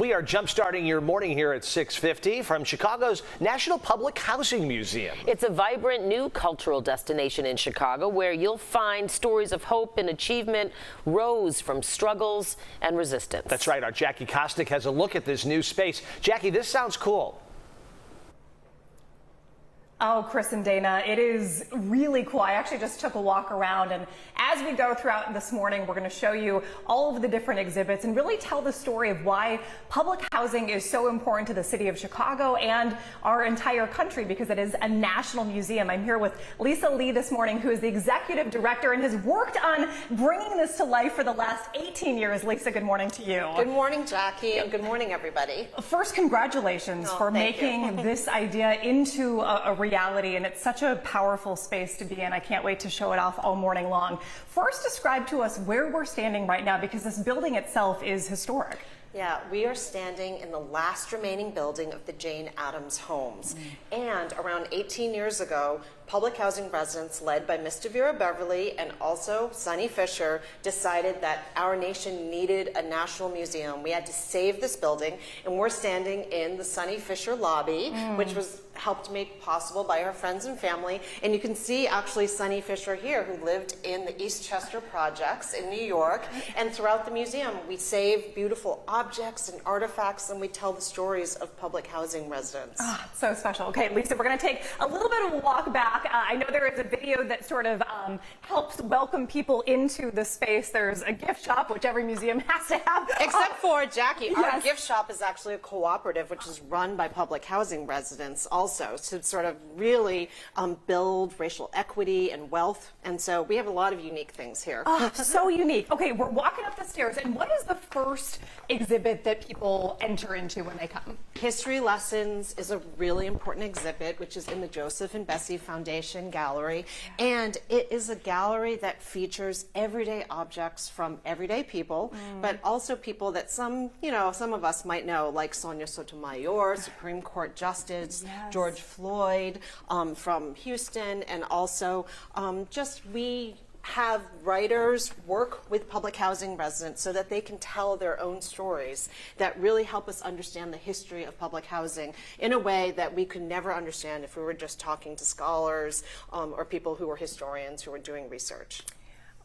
We are jump-starting your morning here at 6:50 from Chicago's National Public Housing Museum. It's a vibrant new cultural destination in Chicago where you'll find stories of hope and achievement rose from struggles and resistance. That's right. Our Jackie Kostek has a look at this new space. Jackie, this sounds cool. Oh, Chris and Dana, it is really cool. I actually just took a walk around, and as we go throughout this morning, we're going to show you all of the different exhibits and really tell the story of why public housing is so important to the city of Chicago and our entire country, because it is a national museum. I'm here with Lisa Lee this morning, who is the executive director and has worked on bringing this to life for the last 18 years. Lisa, good morning to you. Good morning, Jackie, and good morning, everybody. First, congratulations for making this idea into a reality, and it's such a powerful space to be in. I can't wait to show it off all morning long. First, describe to us where we're standing right now, because this building itself is historic. Yeah, we are standing in the last remaining building of the Jane Addams homes. And around 18 years ago, public housing residents led by Ms. DeVera Beverly and also Sonny Fisher decided that our nation needed a national museum. We had to save this building, and we're standing in the Sonny Fisher lobby, which was helped make possible by her friends and family. And you can see actually Sonny Fisher here, who lived in the Eastchester projects in New York. And throughout the museum, we save beautiful objects and artifacts, and we tell the stories of public housing residents. Oh, so special. Okay, Lisa, we're going to take a little bit of a walk back. I know there is a video that sort of helps welcome people into the space. There's a gift shop, which every museum has to have. Except for Jackie, yes. Our gift shop is actually a cooperative, which is run by public housing residents also, to sort of really build racial equity and wealth. And so we have a lot of unique things here. Oh, so unique. Okay, we're walking up the stairs, and what is the first exhibit that people enter into when they come? History Lessons is a really important exhibit, which is in the Joseph and Bessie Foundation Gallery. And it is a gallery that features everyday objects from everyday people, but also people that some of us might know, like Sonia Sotomayor, Supreme Court Justice, yes. George Floyd from Houston, and also we have writers work with public housing residents so that they can tell their own stories that really help us understand the history of public housing in a way that we could never understand if we were just talking to scholars or people who were historians who were doing research.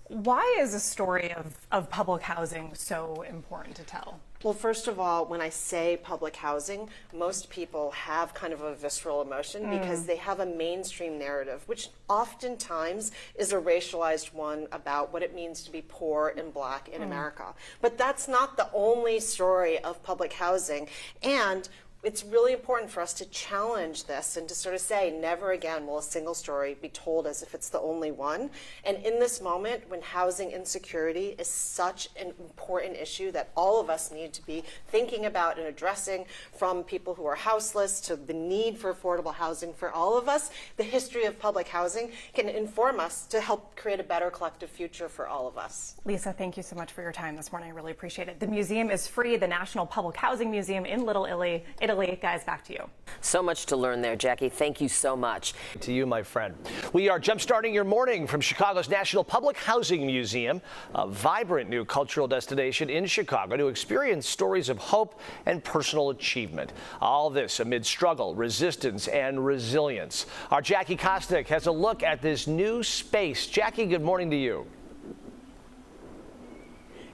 Why is a story of public housing so important to tell? Well, first of all, when I say public housing, most people have kind of a visceral emotion because they have a mainstream narrative, which oftentimes is a racialized one about what it means to be poor and black in America. But that's not the only story of public housing. And it's really important for us to challenge this and to sort of say, never again will a single story be told as if it's the only one. And in this moment, when housing insecurity is such an important issue that all of us need to be thinking about and addressing, from people who are houseless to the need for affordable housing for all of us, the history of public housing can inform us to help create a better collective future for all of us. Lisa, thank you so much for your time this morning. I really appreciate it. The museum is free, the National Public Housing Museum in Little Italy. Guys, back to you. So much to learn there, Jackie. Thank you so much. To you, my friend. We are jump-starting your morning from Chicago's National Public Housing Museum, a vibrant new cultural destination in Chicago to experience stories of hope and personal achievement. All this amid struggle, resistance, and resilience. Our Jackie Kostek has a look at this new space. Jackie, good morning to you.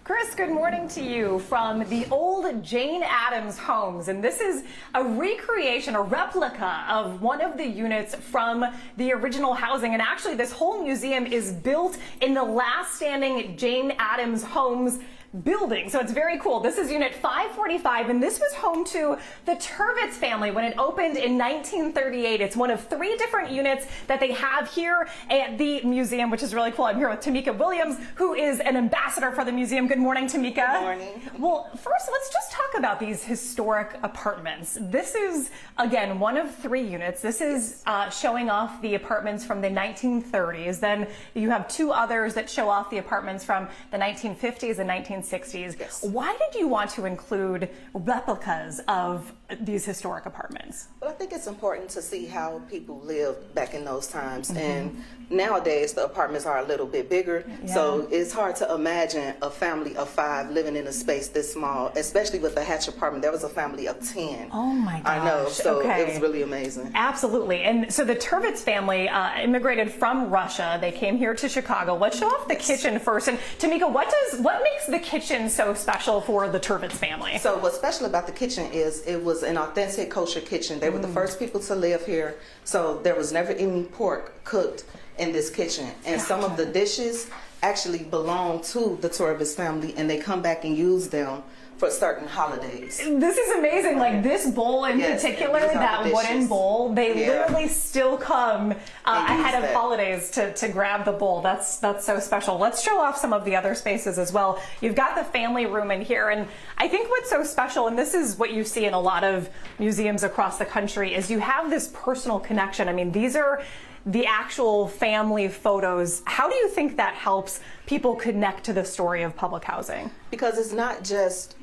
Chris, good morning to you from the old Jane Addams homes. And this is a recreation, a replica of one of the units from the original housing. And actually, this whole museum is built in the last standing Jane Addams homes building. So it's very cool. This is unit 545, and this was home to the Turvitz family when it opened in 1938. It's one of 3 different units that they have here at the museum, which is really cool. I'm here with Tamika Williams, who is an ambassador for the museum. Good morning, Tamika. Good morning. Well, first, let's just talk about these historic apartments. This is, again, one of 3 units. This is showing off the apartments from the 1930s. Then you have 2 others that show off the apartments from the 1950s and 1960s. Yes. Why did you want to include replicas of these historic apartments? But I think it's important to see how people lived back in those times. And nowadays, the apartments are a little bit bigger. So it's hard to imagine a family of 5 living in a space this small, especially with the Hatch apartment. There was a family of 10. Oh my gosh. I know, so okay. It was really amazing. Absolutely. And so the Turvitz family immigrated from Russia. They came here to Chicago. Let's show off the kitchen first. And Tamika, what makes the kitchen so special for the Turvitz family? So what's special about the kitchen is it was an authentic kosher kitchen. They were the first people to live here. So there was never any pork cooked in this kitchen. And some of the dishes actually belong to the Turvitz family, and they come back and use them for certain holidays. This is amazing. Like this bowl in particular, that wooden bowl, they literally still come ahead of holidays to grab the bowl. That's so special. Let's show off some of the other spaces as well. You've got the family room in here, and I think what's so special, and this is what you see in a lot of museums across the country, is you have this personal connection. I mean, these are the actual family photos. How do you think that helps people connect to the story of public housing? Because it's not just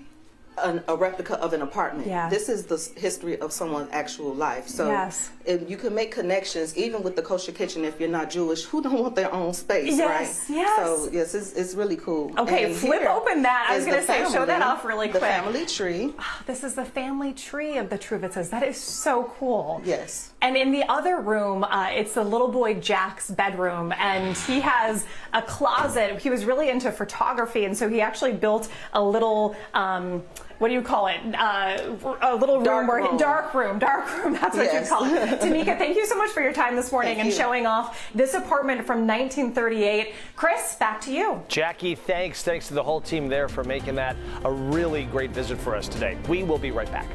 a replica of an apartment. This is the history of someone's actual life. So if you can make connections even with the kosher kitchen. If you're not Jewish, who don't want their own space, right? So yes, it's really cool. Okay, and flip open that. I was going to say, show that off really quick. The family tree. This is the family tree of the Truvitzes. That is so cool. Yes. And in the other room, it's the little boy Jack's bedroom, and he has a closet. He was really into photography, and so he actually built a little, what do you call it? A little room dark room. That's what you call it. Tamika, thank you so much for your time this morning and showing off this apartment from 1938. Chris, back to you. Jackie, thanks. Thanks to the whole team there for making that a really great visit for us today. We will be right back.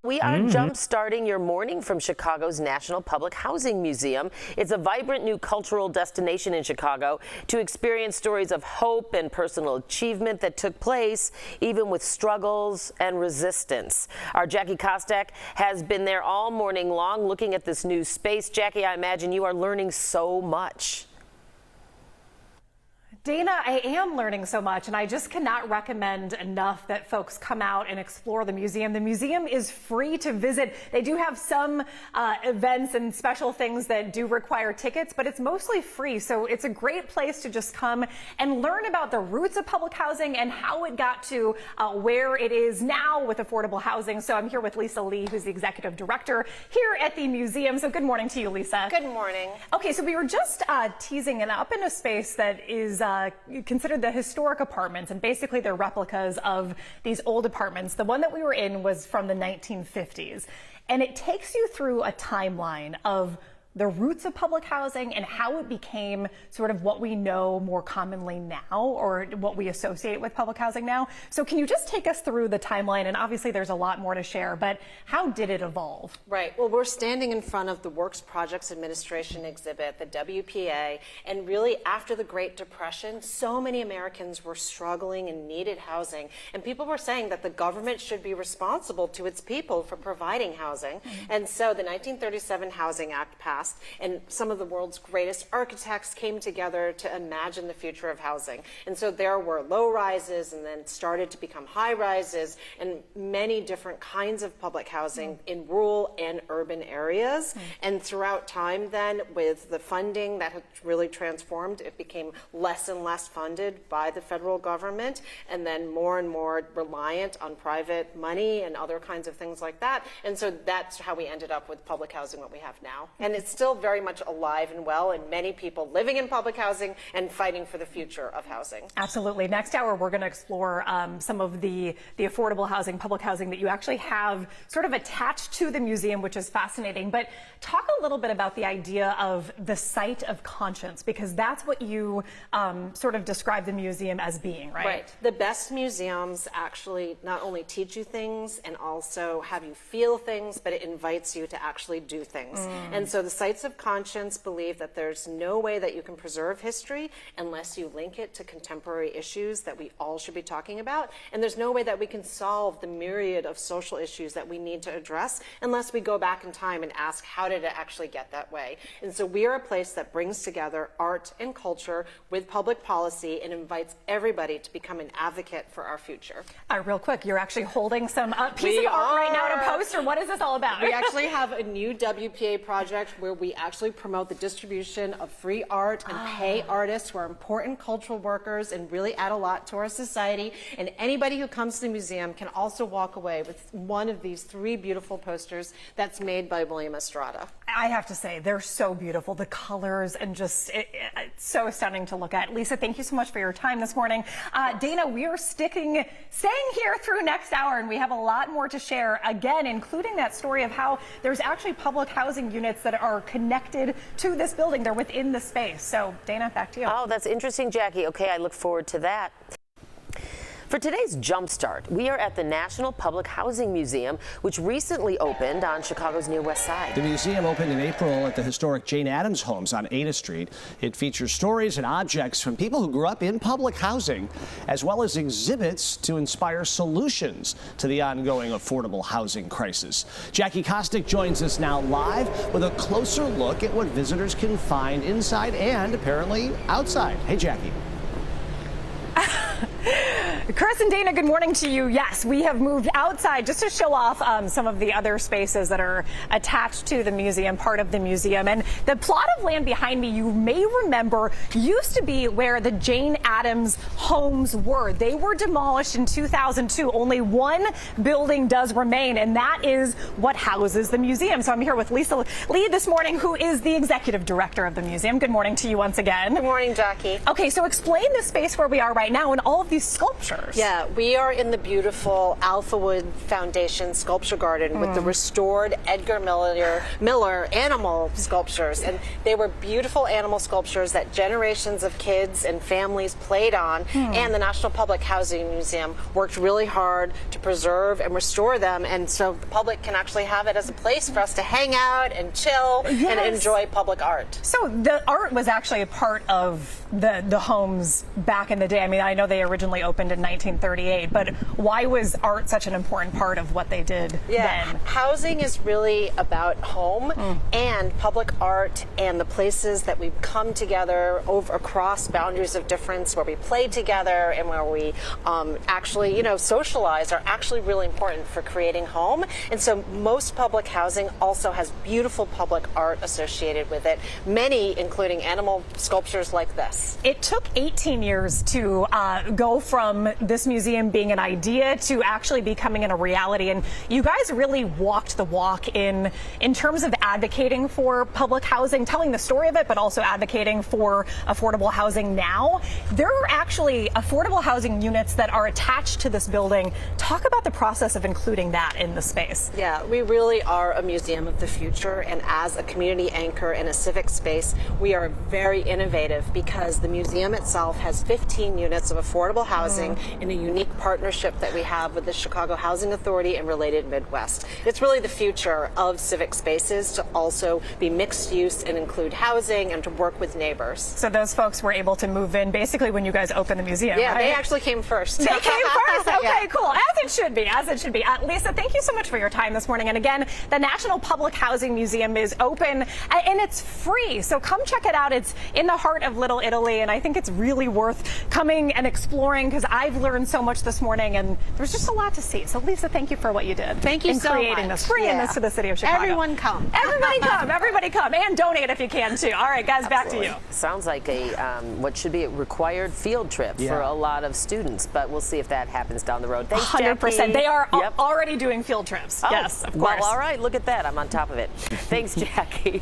We are jump-starting your morning from Chicago's National Public Housing Museum. It's a vibrant new cultural destination in Chicago to experience stories of hope and personal achievement that took place even with struggles and resistance. Our Jackie Kostek has been there all morning long looking at this new space. Jackie, I imagine you are learning so much. Dana, I am learning so much, and I just cannot recommend enough that folks come out and explore the museum. The museum is free to visit. They do have some events and special things that do require tickets, but it's mostly free. So it's a great place to just come and learn about the roots of public housing and how it got to where it is now with affordable housing. So I'm here with Lisa Lee, who's the executive director here at the museum. So good morning to you, Lisa. Good morning. Okay, so we were just teasing and up in a space that is considered the historic apartments, and basically they're replicas of these old apartments. The one that we were in was from the 1950s, and it takes you through a timeline of the roots of public housing and how it became sort of what we know more commonly now, or what we associate with public housing now. So can you just take us through the timeline? And obviously there's a lot more to share, but how did it evolve? Right. Well, we're standing in front of the Works Projects Administration exhibit, the WPA, and really after the Great Depression, so many Americans were struggling and needed housing, and people were saying that the government should be responsible to its people for providing housing. And so the 1937 Housing Act passed, and some of the world's greatest architects came together to imagine the future of housing. And so there were low rises, and then started to become high rises, and many different kinds of public housing in rural and urban areas. And throughout time then, with the funding that had really transformed, it became less and less funded by the federal government, and then more and more reliant on private money and other kinds of things like that. And so that's how we ended up with public housing, what we have now. And it's still very much alive and well, and many people living in public housing and fighting for the future of housing. Absolutely. Next hour, we're going to explore some of the affordable housing, public housing that you actually have sort of attached to the museum, which is fascinating. But talk a little bit about the idea of the site of conscience, because that's what you sort of describe the museum as being, right? Right. The best museums actually not only teach you things and also have you feel things, but it invites you to actually do things. And so the site sites of conscience believe that there's no way that you can preserve history unless you link it to contemporary issues that we all should be talking about. And there's no way that we can solve the myriad of social issues that we need to address unless we go back in time and ask, how did it actually get that way? And so we are a place that brings together art and culture with public policy and invites everybody to become an advocate for our future. Real quick, you're actually holding some piece of art right now to post, or what is this all about? We actually have a new WPA project where we actually promote the distribution of free art and pay artists who are important cultural workers and really add a lot to our society. And anybody who comes to the museum can also walk away with one of these 3 beautiful posters that's made by William Estrada. I have to say, they're so beautiful. The colors and just, it's so stunning to look at. Lisa, thank you so much for your time this morning. Dana, we are staying here through next hour, and we have a lot more to share, again, including that story of how there's actually public housing units that are connected to this building. They're within the space. So, Dana, back to you. Oh, that's interesting, Jackie. Okay, I look forward to that. For today's Jumpstart, we are at the National Public Housing Museum, which recently opened on Chicago's near West Side. The museum opened in April at the historic Jane Addams homes on Ada Street. It features stories and objects from people who grew up in public housing, as well as exhibits to inspire solutions to the ongoing affordable housing crisis. Jackie Kostek joins us now live with a closer look at what visitors can find inside and apparently outside. Hey, Jackie. Chris and Dana, good morning to you. Yes, we have moved outside just to show off some of the other spaces that are attached to the museum, part of the museum. And the plot of land behind me, you may remember, used to be where the Jane Addams homes were. They were demolished in 2002. Only one building does remain, and that is what houses the museum. So I'm here with Lisa Lee this morning, who is the executive director of the museum. Good morning to you once again. Good morning, Jackie. Okay, so explain the space where we are right now and all of these sculptures. Yeah, we are in the beautiful Alphawood Foundation Sculpture Garden with the restored Edgar Miller animal sculptures. And they were beautiful animal sculptures that generations of kids and families played on. And the National Public Housing Museum worked really hard to preserve and restore them. And so the public can actually have it as a place for us to hang out and chill and enjoy public art. So the art was actually a part of the homes back in the day. I mean, I know they originally opened in 1938, but why was art such an important part of what they did then? Housing is really about home and public art and the places that we come together across boundaries of difference, where we play together and where we actually, socialize, are actually really important for creating home. And so most public housing also has beautiful public art associated with it, many including animal sculptures like this. It took 18 years to go from this museum being an idea to actually becoming a reality, and you guys really walked the walk in terms of advocating for public housing, telling the story of it, but also advocating for affordable housing now. There are actually affordable housing units that are attached to this building. Talk about the process of including that in the space. Yeah, we really are a museum of the future, and as a community anchor and a civic space, we are very innovative because the museum itself has 15 units of affordable housing in a unique partnership that we have with the Chicago Housing Authority and Related Midwest. It's really the future of civic spaces to also be mixed use and include housing and to work with neighbors. So those folks were able to move in basically when you guys opened the museum, Yeah, right? they actually came first. They came first. Okay, cool. As it should be. As it should be. Lisa, thank you so much for your time this morning. And again, the National Public Housing Museum is open and it's free. So come check it out. It's in the heart of Little Italy, and I think it's really worth coming and exploring because I've learned so much this morning, and there's just a lot to see. So Lisa, thank you for what you did. Thank you in so creating much. this, bringing this to the city of Chicago. Everyone come. Everybody come. Everybody come. And donate if you can too. All right, guys, back to you. Sounds like a what should be a required field trip for a lot of students, but we'll see if that happens down the road. Thanks, 100%. Jackie. They are already doing field trips. Oh, Yes, of course. Well, all right. Look at that. I'm on top of it. Thanks, Jackie.